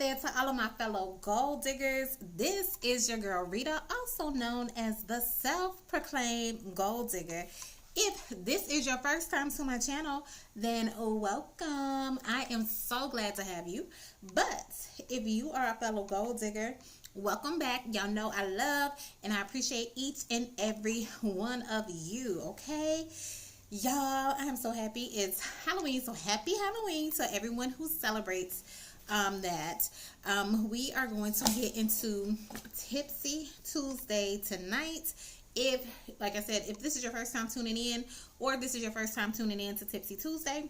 there to all of my fellow gold diggers. This is your girl Rita, also known as the self-proclaimed gold digger. If this is your first time to my channel, then welcome. I am so glad to have you. But if you are a fellow gold digger, welcome back. Y'all know I love and I appreciate each and every one of you, okay? Y'all, I am so happy. It's Halloween, so happy Halloween to everyone who celebrates that. We are going to get into Tipsy Tuesday tonight. If, like I said, if this is your first time tuning in, or if this is your first time tuning in to Tipsy Tuesday,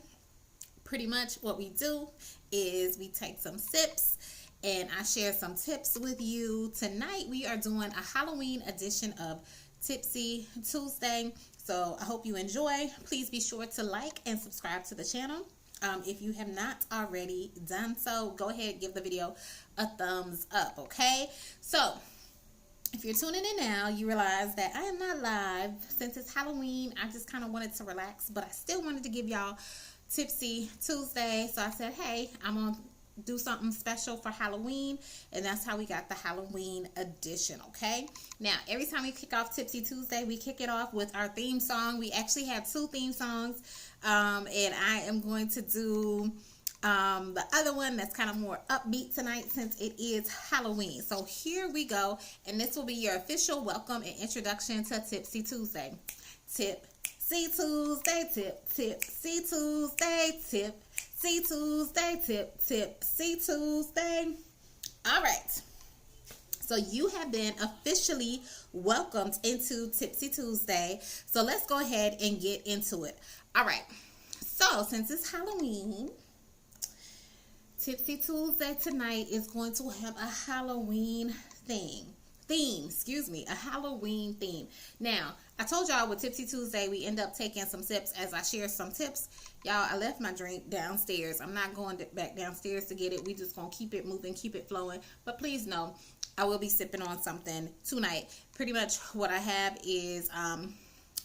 pretty much what we do is we take some sips and I share some tips with you. Tonight we are doing a Halloween edition of Tipsy Tuesday. So I hope you enjoy. Please be sure to like and subscribe to the channel. If you have not already done so, go ahead, give the video a thumbs up, okay? So if you're tuning in now, you realize that I am not live. Since it's Halloween, I just kind of wanted to relax, but I still wanted to give y'all Tipsy Tuesday. So I said, hey, I'm going to do something special for Halloween, and that's how we got the Halloween edition, okay? Now, every time we kick off Tipsy Tuesday, we kick it off with our theme song. We actually have two theme songs, and I am going to do the other one that's kind of more upbeat tonight since it is Halloween. So here we go, and this will be your official welcome and introduction to Tipsy Tuesday. Tipsy Tuesday, Tipsy Tuesday, Tipsy Tuesday, Tipsy Tuesday. All right. So you have been officially welcomed into Tipsy Tuesday. So let's go ahead and get into it. All right. So since it's Halloween, Tipsy Tuesday tonight is going to have a Halloween a Halloween theme. Now, I told y'all with Tipsy Tuesday, we end up taking some sips as I share some tips. Y'all, I left my drink downstairs. I'm not going back downstairs to get it. We just going to keep it moving, keep it flowing. But please know, I will be sipping on something tonight. Pretty much what I have is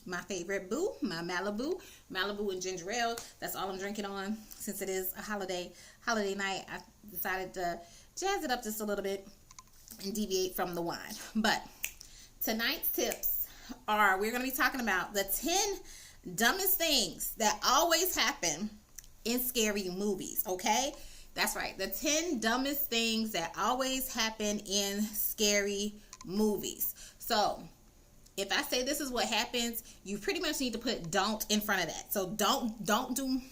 my favorite boo, my Malibu and ginger ale. That's all I'm drinking on. Since it is a holiday night, I decided to jazz it up just a little bit and deviate from the wine. But tonight's tips are, we're going to be talking about the 10 dumbest things that always happen in scary movies, okay? That's right, the 10 dumbest things that always happen in scary movies. So if I say this is what happens, you pretty much need to put don't in front of that. So don't do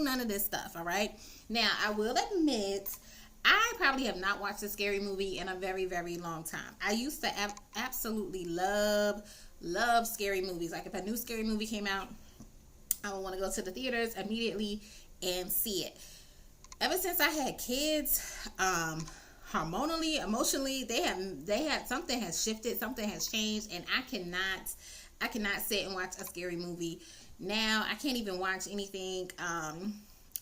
none of this stuff, all right? Now, I will admit, I probably have not watched a scary movie in a very, very long time. I used to absolutely love scary movies. Like if a new scary movie came out, I would want to go to the theaters immediately and see it. Ever since I had kids, hormonally, emotionally, they had something has shifted, something has changed, and I cannot sit and watch a scary movie. Now I can't even watch anything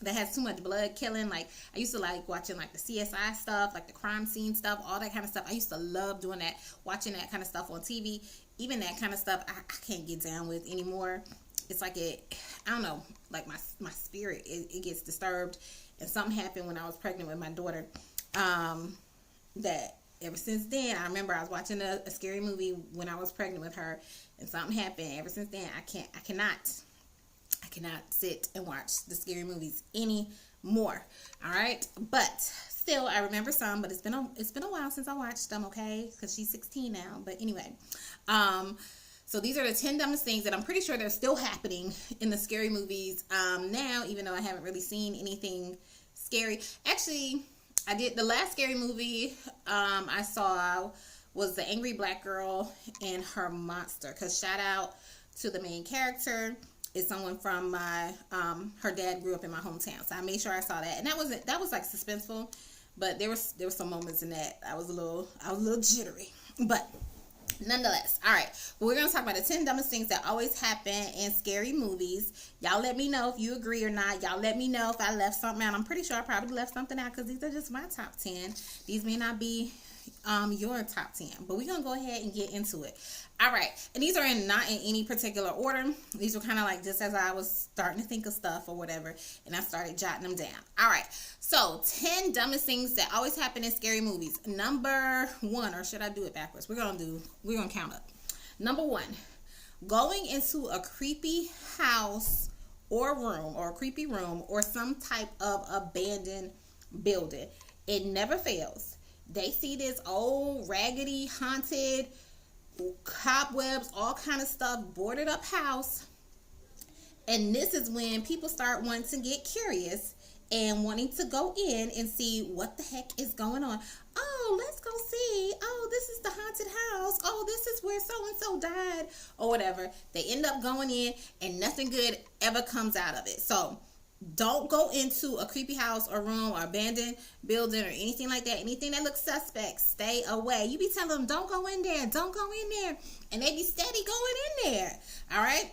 that has too much blood killing. Like I used to like watching like the CSI stuff, like the crime scene stuff, all that kind of stuff. I used to love doing that, watching that kind of stuff on TV. Even that kind of stuff I can't get down with anymore. It's like I don't know, like my spirit, it gets disturbed. And something happened when I was pregnant with my daughter, that ever since then, I remember I was watching a scary movie when I was pregnant with her, and something happened. Ever since then, I cannot sit and watch the scary movies anymore. All right, but still, I remember some. But it's been a while since I watched them. Okay, because she's 16 now. But anyway, so these are the 10 dumbest things that I'm pretty sure they're still happening in the scary movies now, even though I haven't really seen anything scary. Actually, I did. The last scary movie I saw was The Angry Black Girl and Her Monster. Because shout out to the main character. Is someone from my her dad grew up in my hometown, so I made sure I saw that, and that was like suspenseful, but there was some moments in that I was a little jittery, but nonetheless. All right, well, we're gonna talk about the 10 dumbest things that always happen in scary movies. Y'all let me know if you agree or not. Y'all let me know if I left something out. I'm pretty sure I probably left something out because these are just my top 10. These may not be your top 10, but we're gonna go ahead and get into it. All right, and these are not in any particular order. These were kind of like just as I was starting to think of stuff or whatever, and I started jotting them down. All right, so 10 dumbest things that always happen in scary movies. Number 1, or should I do it backwards? We're gonna count up. Number 1, going into a creepy house or room, or a creepy room, or some type of abandoned building. It never fails. They see this old, raggedy, haunted, cobwebs, all kind of stuff, boarded up house, and this is when people start wanting to get curious and wanting to go in and see what the heck is going on. Oh, let's go see. Oh, this is the haunted house. Oh, this is where so and so died, or whatever. They end up going in and nothing good ever comes out of it. So don't go into a creepy house or room or abandoned building or anything like that. Anything that looks suspect, stay away. You be telling them, don't go in there, don't go in there. And they be steady going in there. All right?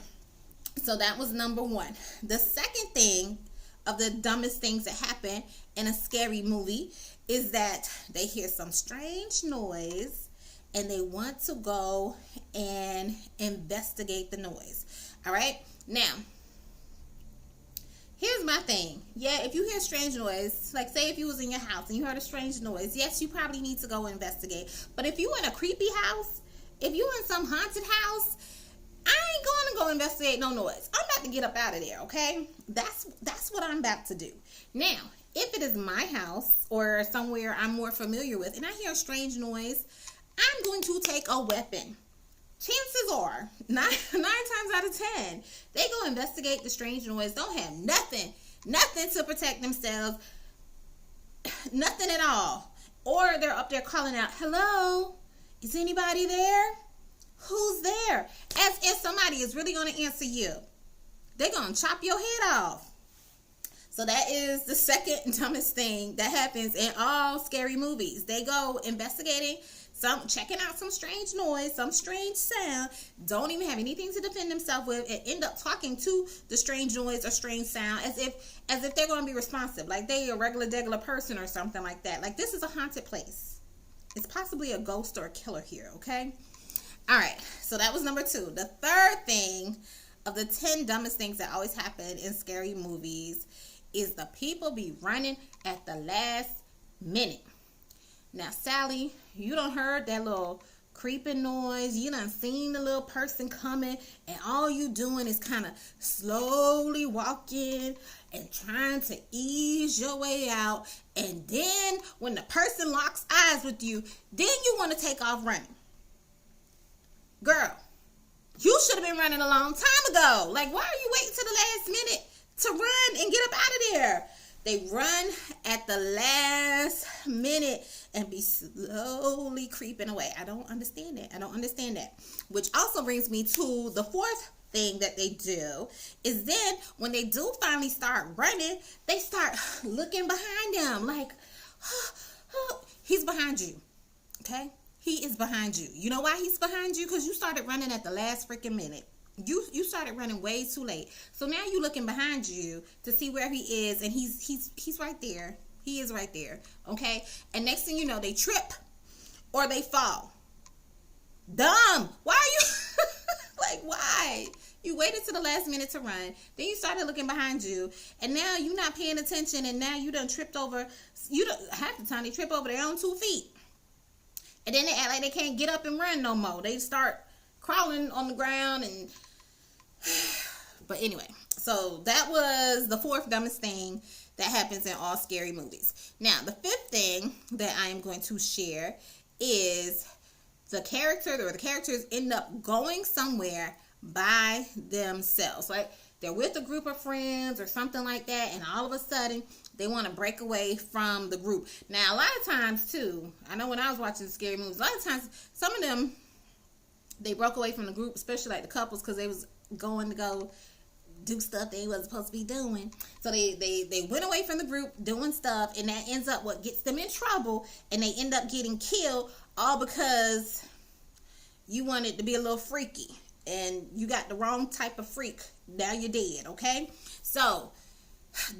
So that was number 1. The second thing of the dumbest things that happen in a scary movie is that they hear some strange noise and they want to go and investigate the noise. All right? Now, here's my thing. Yeah, if you hear strange noise, like say if you was in your house and you heard a strange noise, yes, you probably need to go investigate. But if you in a creepy house, if you in some haunted house, I ain't going to go investigate no noise. I'm about to get up out of there, okay? That's what I'm about to do. Now, if it is my house or somewhere I'm more familiar with and I hear a strange noise, I'm going to take a weapon. Chances are, 9 times out of 10, they go investigate the strange noise, don't have nothing to protect themselves, nothing at all. Or they're up there calling out, hello, is anybody there? Who's there? As if somebody is really going to answer you. They're going to chop your head off. So that is the second dumbest thing that happens in all scary movies. They go investigating, checking out some strange noise, some strange sound, don't even have anything to defend themselves with, and end up talking to the strange noise or strange sound as if they're going to be responsive, like they a regular person or something like that. Like, this is a haunted place. It's possibly a ghost or a killer here, okay? All right, so that was number 2. The third thing of the 10 dumbest things that always happen in scary movies is the people be running at the last minute. Now, Sally, you done heard that little creeping noise. You done seen the little person coming, and all you doing is kind of slowly walking and trying to ease your way out. And then when the person locks eyes with you, then you want to take off running. Girl, you should have been running a long time ago. Like, why are you waiting to the last minute to run and get up out of there? They run at the last minute and be slowly creeping away. I don't understand that. Which also brings me to the fourth thing that they do is then when they do finally start running, they start looking behind them like, he's behind you. Okay? He is behind you. You know why he's behind you? Because you started running at the last freaking minute. You started running way too late. So now you looking behind you to see where he is, and he's right there. He is right there. Okay? And next thing you know, they trip or they fall. Dumb. Why are you like, why? You waited to the last minute to run. Then you started looking behind you, and now you're not paying attention, and now you done tripped over. Half the time they trip over their own 2 feet. And then they act like they can't get up and run no more. They start crawling on the ground and but anyway, so that was the fourth dumbest thing that happens in all scary movies. Now, the fifth thing that I am going to share is the characters end up going somewhere by themselves. Like, they're with a group of friends or something like that, and all of a sudden they want to break away from the group. Now, a lot of times too, I know when I was watching scary movies, a lot of times some of them, they broke away from the group, especially like the couples, because they was going to go do stuff they wasn't supposed to be doing. So they went away from the group doing stuff, and that ends up what gets them in trouble, and they end up getting killed, all because you wanted to be a little freaky and you got the wrong type of freak. Now you're dead. Okay, so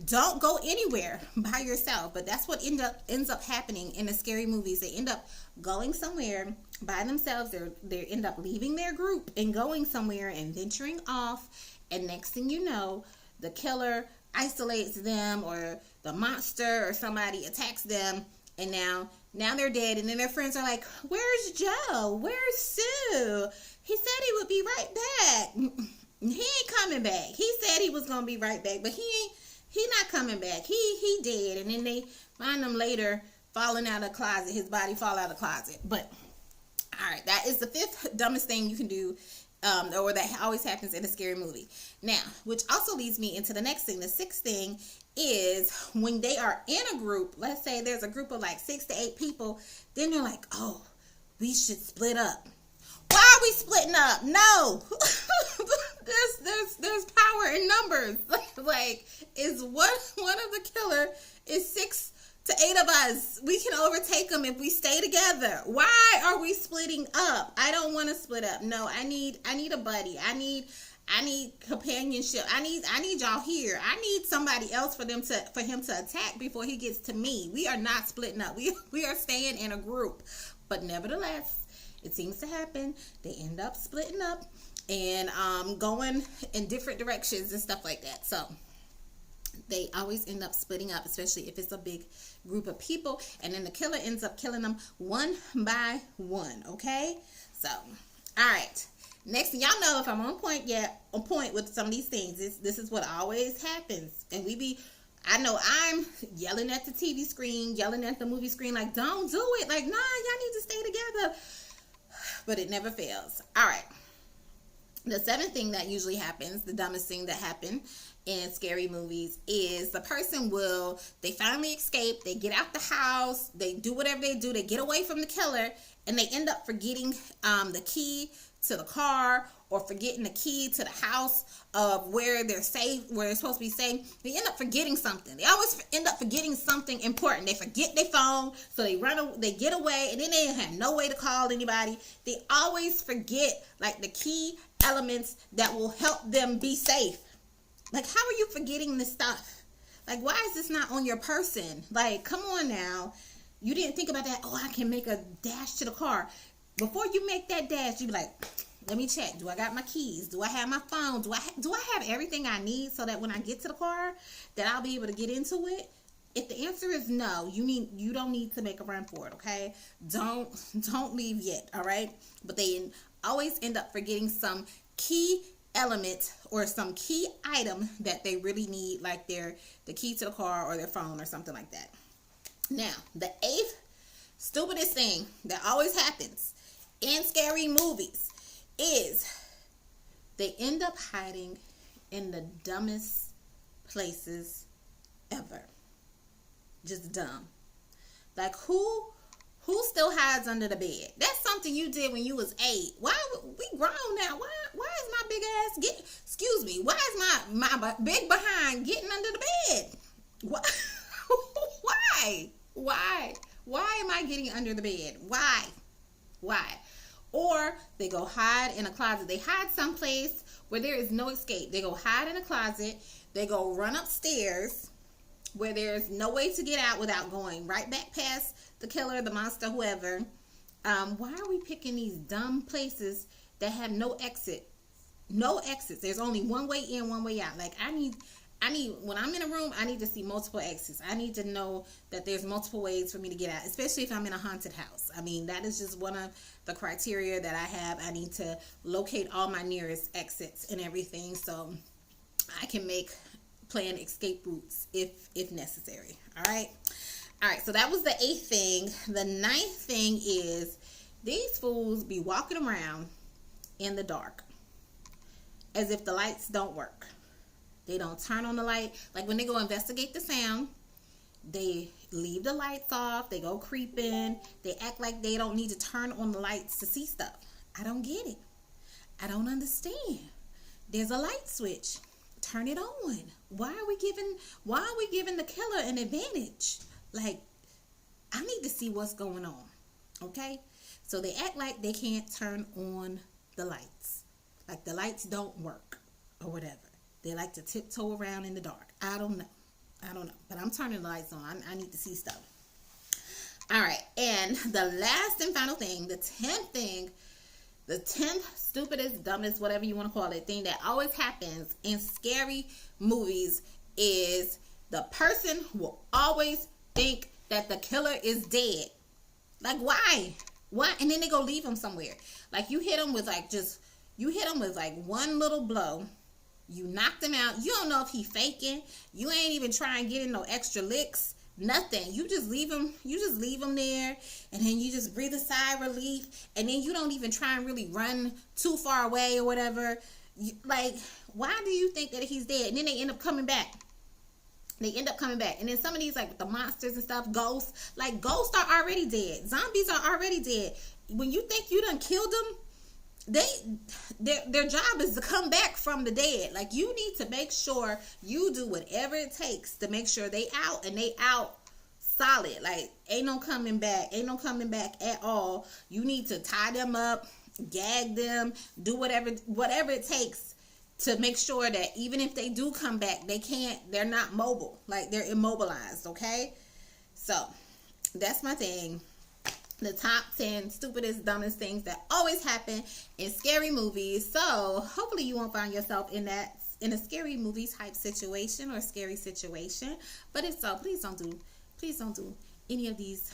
Don't go anywhere by yourself. But that's what ends up happening in the scary movies. They end up going somewhere by themselves. They end up leaving their group and going somewhere and venturing off. And next thing you know, the killer isolates them, or the monster or somebody attacks them, and now they're dead. And then their friends are like, "Where's Joe? Where's Sue? He said he would be right back. He ain't coming back. He said he was gonna be right back, but he not coming back. He dead." And then they find him later falling out of the closet. His body fall out of the closet. But all right, that is the fifth dumbest thing you can do, or that always happens in a scary movie. Now, which also leads me into the next thing. The sixth thing is when they are in a group. Let's say there's a group of like 6 to 8 people. Then they're like, "Oh, we should split up." Why are we splitting up? No. there's power in numbers. Like, is one of the killer is 6 to 8 of us. We can overtake them if we stay together. Why are we splitting up? I don't want to split up. No, I need a buddy. I need companionship. I need y'all here. I need somebody else for him to attack before he gets to me. We are not splitting up. We are staying in a group. But nevertheless, it seems to happen. They end up splitting up and going in different directions and stuff like that. So they always end up splitting up, especially if it's a big group of people. And then the killer ends up killing them one by one. Okay? So, all right. Next thing, y'all know if I'm on point with some of these things. This is what always happens. And I know I'm yelling at the TV screen, yelling at the movie screen, like, "Don't do it." Like, "Nah, y'all need to stay together." But it never fails. All right. The seventh thing that usually happens, the dumbest thing that happened in scary movies, is the person they finally escape, they get out the house, they do whatever they do, they get away from the killer, and they end up forgetting the key to the car, or forgetting the key to the house of where they're safe, where they're supposed to be safe. They end up forgetting something. They always end up forgetting something important. They forget their phone, so they get away, and then they have no way to call anybody. They always forget like the key elements that will help them be safe. Like, how are you forgetting this stuff? Like, why is this not on your person? Like, come on now. You didn't think about that. "Oh, I can make a dash to the car." Before you make that dash, you be like, "Let me check. Do I got my keys? Do I have my phone? Do I have everything I need so that when I get to the car, that I'll be able to get into it?" If the answer is no, you don't need to make a run for it. Okay, don't leave yet. All right, but they always end up forgetting some key element or some key item that they really need, like the key to the car or their phone or something like that. Now, the eighth stupidest thing that always happens in scary movies is they end up hiding in the dumbest places ever. Just dumb. Like, who still hides under the bed? That's something you did when you was 8. Why we grown now? Why is my big ass why is my big behind getting under the bed? Why am I getting under the bed? Why? Or they go hide in a closet. They hide someplace where there is no escape. They go hide in a closet. They go run upstairs where there's no way to get out without going right back past the killer, the monster, whoever. Why are we picking these dumb places that have no exit? No exits. There's only one way in, one way out. Like, I need when I'm in a room, I need to see multiple exits. I need to know that there's multiple ways for me to get out, especially if I'm in a haunted house. I mean, that is just one of the criteria that I have. I need to locate all my nearest exits and everything so I can plan escape routes if necessary. All right, so that was the 8th thing. The 9th thing is these fools be walking around in the dark as if the lights don't work. They don't turn on the light. Like, when they go investigate the sound, they leave the lights off. They go creeping. They act like they don't need to turn on the lights to see stuff. I don't get it. I don't understand. There's a light switch. Turn it on. Why are we giving the killer an advantage? Like, I need to see what's going on. Okay? So they act like they can't turn on the lights. Like the lights don't work or whatever. They like to tiptoe around in the dark. I don't know. I don't know, but I'm turning the lights on. I need to see stuff. All right, and the last and final thing, the 10th stupidest, dumbest, whatever you want to call it, thing that always happens in scary movies is the person will always think that the killer is dead. Like, why? Why? And then they go leave him somewhere. Like, you hit him with one little blow. You knocked him out. You don't know if he faking. You ain't even trying to get in no extra licks. Nothing. You just leave him there, and then you just breathe a sigh of relief, and then you don't even try and really run too far away or whatever. Like, why do you think that he's dead? And then they end up coming back. And then some of these, like the monsters and stuff, ghosts are already dead. Zombies are already dead. When you think you done killed them, their job is to come back from the dead. Like, you need to make sure you do whatever it takes to make sure they out, and they out solid. Like, ain't no coming back at all. You need to tie them up, gag them, do whatever it takes to make sure that even if they do come back, they're not mobile. Like, they're immobilized, okay? So, that's my thing. The top 10 stupidest, dumbest things that always happen in scary movies. So, hopefully you won't find yourself in a scary movie type situation or scary situation. But if so, please don't do any of these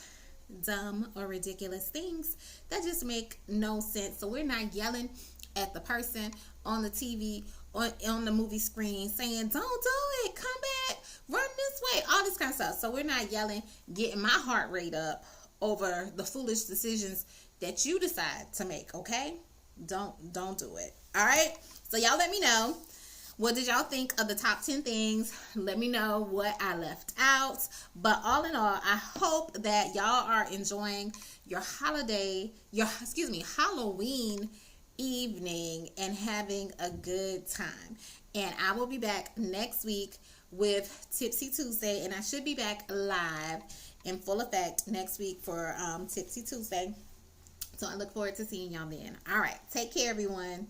dumb or ridiculous things that just make no sense. So we're not yelling at the person on the TV or on the movie screen saying, don't do it, come back, run this way, all this kind of stuff. So we're not yelling, getting my heart rate up over the foolish decisions that you decide to make, okay? Don't do it. All right? So y'all let me know, what did y'all think of the top 10 things? Let me know what I left out. But all in all, I hope that y'all are enjoying your Halloween evening and having a good time. And I will be back next week with Tipsy Tuesday, and I should be back live in full effect next week for Tipsy Tuesday. So I look forward to seeing y'all then. All right, take care, everyone.